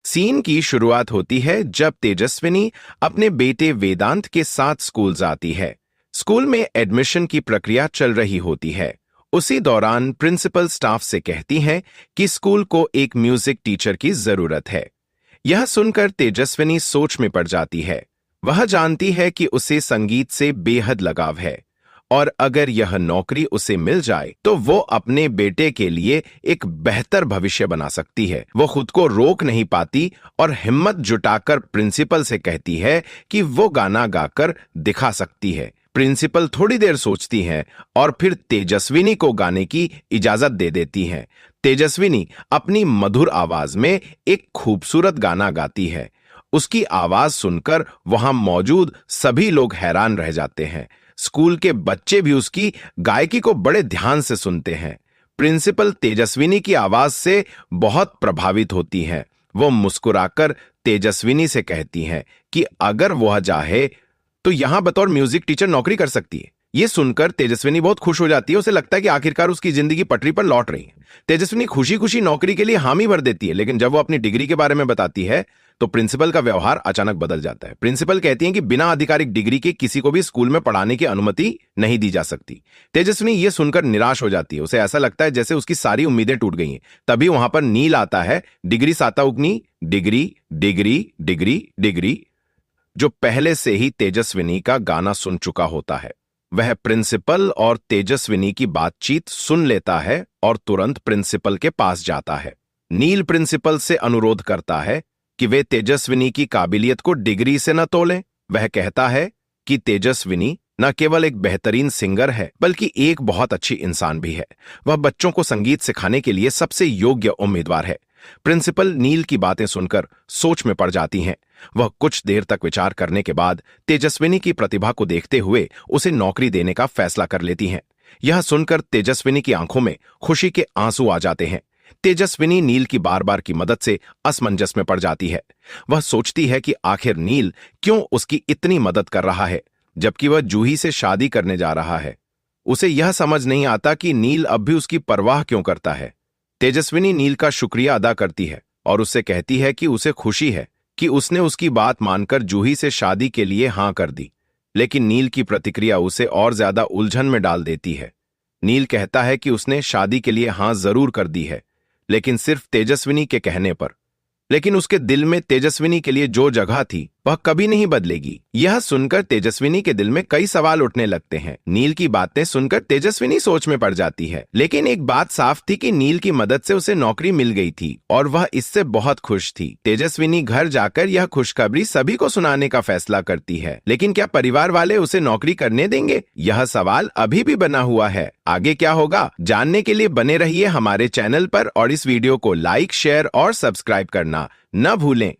Scene की शुरुआत होती है जब तेजस्विनी अपने बेटे वेदांत के साथ स्कूल जाती है। स्कूल में एडमिशन की प्रक्रिया चल रही होती है। उसी दौरान प्रिंसिपल स्टाफ से कहती हैं कि स्कूल को एक म्यूजिक टीचर की जरूरत है। यह सुनकर तेजस्विनी सोच में पड़ जाती है। वह जानती है कि उसे संगीत से बेहद लगाव है और अगर यह नौकरी उसे मिल जाए तो वो अपने बेटे के लिए एक बेहतर भविष्य बना सकती है। वो खुद को रोक नहीं पाती और हिम्मत जुटाकर प्रिंसिपल से कहती है कि वो गाना गाकर दिखा सकती है। प्रिंसिपल थोड़ी देर सोचती हैं और फिर तेजस्विनी को गाने की इजाजत दे देती हैं। तेजस्विनी अपनी मधुर आवाज में एक खूबसूरत गाना गाती है। उसकी आवाज सुनकर वहां मौजूद सभी लोग हैरान रह जाते हैं। स्कूल के बच्चे भी उसकी गायकी को बड़े ध्यान से सुनते हैं। प्रिंसिपल तेजस्विनी की आवाज से बहुत प्रभावित होती हैं। वो मुस्कुराकर तेजस्विनी से कहती हैं कि अगर वह चाहे तो यहां बतौर म्यूजिक टीचर नौकरी कर सकती है। यह सुनकर तेजस्विनी बहुत खुश हो जाती है। उसे लगता है कि आखिरकार उसकी जिंदगी पटरी पर लौट रही है। तेजस्विनी खुशी खुशी नौकरी के लिए हामी भर देती है, लेकिन जब वो अपनी डिग्री के बारे में बताती है तो प्रिंसिपल का व्यवहार अचानक बदल जाता है। प्रिंसिपल कहती हैं कि बिना आधिकारिक डिग्री के किसी को भी स्कूल में पढ़ाने की अनुमति नहीं दी जा सकती। तेजस्विनी यह सुनकर निराश हो जाती है। उसे ऐसा लगता है जैसे उसकी सारी उम्मीदें टूट गई हैं। तभी वहां पर नील आता है। डिग्री साता उगनी, डिग्री डिग्री डिग्री डिग्री, जो पहले से ही तेजस्विनी का गाना सुन चुका होता है। वह प्रिंसिपल और तेजस्विनी की बातचीत सुन लेता है और तुरंत प्रिंसिपल के पास जाता है। नील प्रिंसिपल से अनुरोध करता है कि वे तेजस्विनी की काबिलियत को डिग्री से न तोलें। वह कहता है कि तेजस्विनी न केवल एक बेहतरीन सिंगर है बल्कि एक बहुत अच्छी इंसान भी है। वह बच्चों को संगीत सिखाने के लिए सबसे योग्य उम्मीदवार है। प्रिंसिपल नील की बातें सुनकर सोच में पड़ जाती हैं। वह कुछ देर तक विचार करने के बाद तेजस्विनी की प्रतिभा को देखते हुए उसे नौकरी देने का फैसला कर लेती हैं। यह सुनकर तेजस्विनी की आंखों में खुशी के आंसू आ जाते हैं। तेजस्विनी नील की बार बार की मदद से असमंजस में पड़ जाती है। वह सोचती है कि आखिर नील क्यों उसकी इतनी मदद कर रहा है जबकि वह जूही से शादी करने जा रहा है। उसे यह समझ नहीं आता कि नील अब भी उसकी परवाह क्यों करता है। तेजस्विनी नील का शुक्रिया अदा करती है और उससे कहती है कि उसे खुशी है कि उसने उसकी बात मानकर जूही से शादी के लिए हां कर दी। लेकिन नील की प्रतिक्रिया उसे और ज्यादा उलझन में डाल देती है। नील कहता है कि उसने शादी के लिए हां जरूर कर दी है, लेकिन सिर्फ तेजस्विनी के कहने पर। लेकिन उसके दिल में तेजस्विनी के लिए जो जगह थी वह कभी नहीं बदलेगी। यह सुनकर तेजस्विनी के दिल में कई सवाल उठने लगते हैं। नील की बातें सुनकर तेजस्विनी सोच में पड़ जाती है, लेकिन एक बात साफ थी कि नील की मदद से उसे नौकरी मिल गई थी और वह इससे बहुत खुश थी। तेजस्विनी घर जाकर यह खुशखबरी सभी को सुनाने का फैसला करती है, लेकिन क्या परिवार वाले उसे नौकरी करने देंगे? यह सवाल अभी भी बना हुआ है। आगे क्या होगा जानने के लिए बने रहिए हमारे चैनल पर और इस वीडियो को लाइक, शेयर और सब्सक्राइब करना न भूलें।